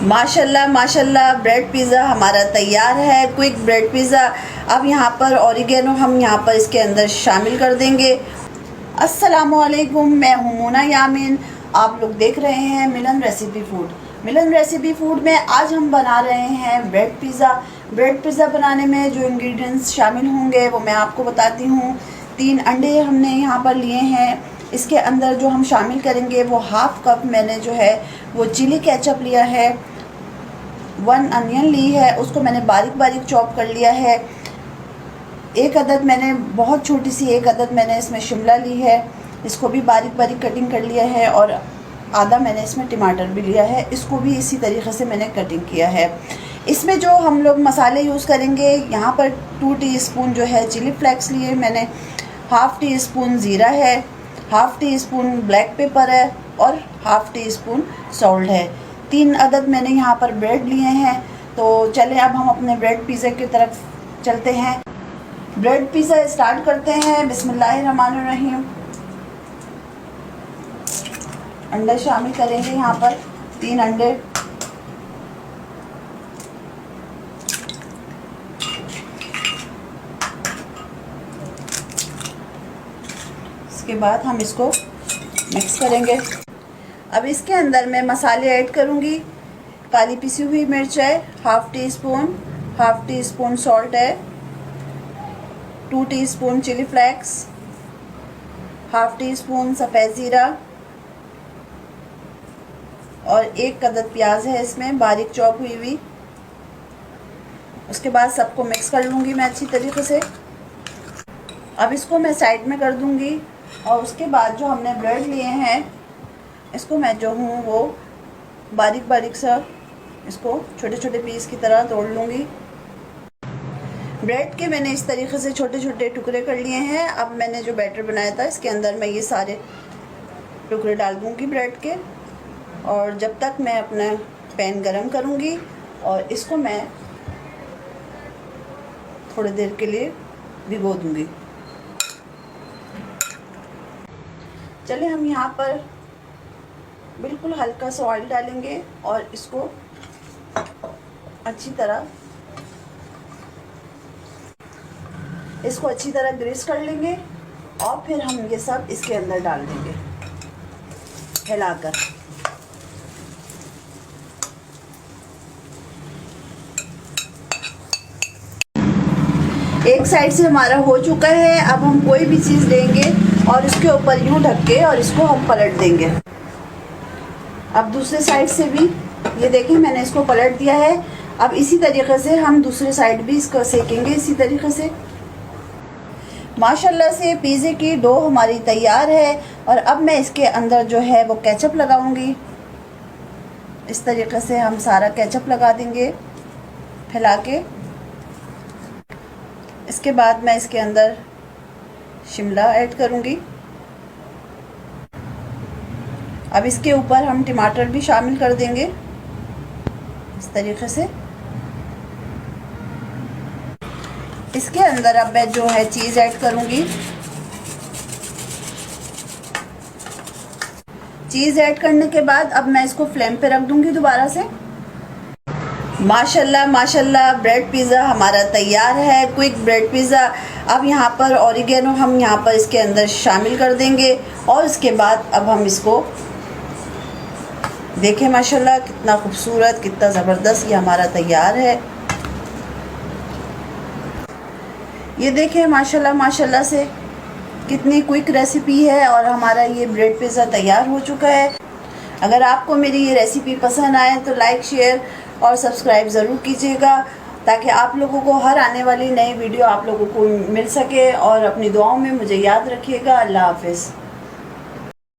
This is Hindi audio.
माशाल्लाह माशाल्लाह ब्रेड पिज़्ज़ा हमारा तैयार है। Quick bread pizza. अब यहाँ पर ऑरिगेनो हम यहाँ पर इसके अंदर शामिल कर देंगे। अस्सलामुअलैकुम, मैं हूँ मोना यामिन। आप लोग देख रहे हैं मिलन रेसिपी फूड। मिलन रेसिपी फूड में आज हम बना रहे हैं ब्रेड पिज़्ज़ा। ब्रेड पिज़्ज़ा बनाने में जो इंग्रेडिएंट्स शामिल होंगे वो मैं आपको बताती हूँ। 3 अंडे हमने यहाँ पर लिए हैं। इसके अंदर जो हम शामिल करेंगे वो हाफ़ कप मैंने जो है वो चिली केचप लिया है। 1 अनियन ली है, उसको मैंने बारीक बारीक चॉप कर लिया है। 1 अदद मैंने बहुत छोटी सी 1 अदद मैंने इसमें शिमला ली है, इसको भी बारीक बारीक कटिंग कर लिया है। और आधा मैंने इसमें टमाटर भी लिया है, इसको भी इसी तरीके से मैंने कटिंग किया है। इसमें जो हम लोग मसाले यूज़ करेंगे, यहाँ पर 2 टीस्पून जो है चिली फ्लेक्स लिए मैंने, हाफ़ टी स्पून ज़ीरा है, half tea spoon black pepper है और हाफ़ टी स्पून सॉल्ट है। 3 अदद मैंने यहाँ पर ब्रेड लिए हैं। तो चलें अब हम अपने ब्रेड पिज़्ज़ा की तरफ चलते हैं। ब्रेड पिज़्ज़ा स्टार्ट करते हैं। बिस्मिल्लाहिर्रहमानिर्रहीम। अंडे शामिल करेंगे यहाँ पर, 3 अंडे। इसके बाद हम इसको मिक्स करेंगे। अब इसके अंदर मैं मसाले ऐड करूँगी। काली पिसी हुई मिर्च है, हाफ़ टी स्पून सॉल्ट है, 2 teaspoon chilli flakes, half tea spoon सफ़ेद ज़ीरा और 1 अदद प्याज है इसमें बारीक चॉप हुई हुई। उसके बाद सबको मिक्स कर लूँगी मैं अच्छी तरीके से। अब इसको मैं साइड में कर दूँगी और उसके बाद जो हमने ब्रेड लिए हैं इसको मैं जो हूँ वो बारीक बारीक सा इसको छोटे छोटे पीस की तरह तोड़ लूँगी। ब्रेड के मैंने इस तरीके से छोटे छोटे टुकड़े कर लिए हैं। अब मैंने जो बैटर बनाया था इसके अंदर मैं ये सारे टुकड़े डाल दूँगी ब्रेड के, और जब तक मैं अपना पैन गरम करूँगी और इसको मैं थोड़ी देर के लिए भिगो दूँगी। चलिए हम यहाँ पर बिल्कुल हल्का सा ऑयल डालेंगे और इसको अच्छी तरह ग्रीस कर लेंगे और फिर हम ये सब इसके अंदर डाल देंगे हिलाकर। एक साइड से हमारा हो चुका है। अब हम कोई भी चीज़ लेंगे और इसके ऊपर यूँ ढक के और इसको हम पलट देंगे। अब दूसरे साइड से भी ये देखिए मैंने इसको पलट दिया है। अब इसी तरीके से हम दूसरे साइड भी इसको सेकेंगे इसी तरीके से। माशाल्लाह से पिज़्ज़े की डो हमारी तैयार है। और अब मैं इसके अंदर जो है वो केचप लगाऊंगी। इस तरीके से हम सारा केचप लगा देंगे फैला के। इसके बाद मैं इसके अंदर शिमला ऐड करूंगी। अब इसके ऊपर हम टमाटर भी शामिल कर देंगे इस तरीके से। इसके अंदर अब मैं जो है चीज़ ऐड करूंगी। चीज़ ऐड करने के बाद अब मैं इसको फ्लेम पे रख दूंगी दोबारा से। माशाल्लाह माशाल्लाह ब्रेड पिज़्ज़ा हमारा तैयार है। Quick bread pizza. अब यहाँ पर ऑरिगेनो हम यहाँ पर इसके अंदर शामिल कर देंगे और उसके बाद अब हम इसको देखें माशाल्लाह कितना खूबसूरत, कितना ज़बरदस्त ये हमारा तैयार है। ये देखें माशाल्लाह माशाल्लाह से कितनी क्विक रेसिपी है और हमारा ये ब्रेड पिज़्ज़ा तैयार हो चुका है। अगर आपको मेरी ये रेसिपी पसंद आए तो लाइक, शेयर और सब्सक्राइब ज़रूर कीजिएगा ताकि आप लोगों को हर आने वाली नई वीडियो आप लोगों को मिल सके। और अपनी दुआओं में मुझे याद रखिएगा। अल्लाह हाफ़िज़।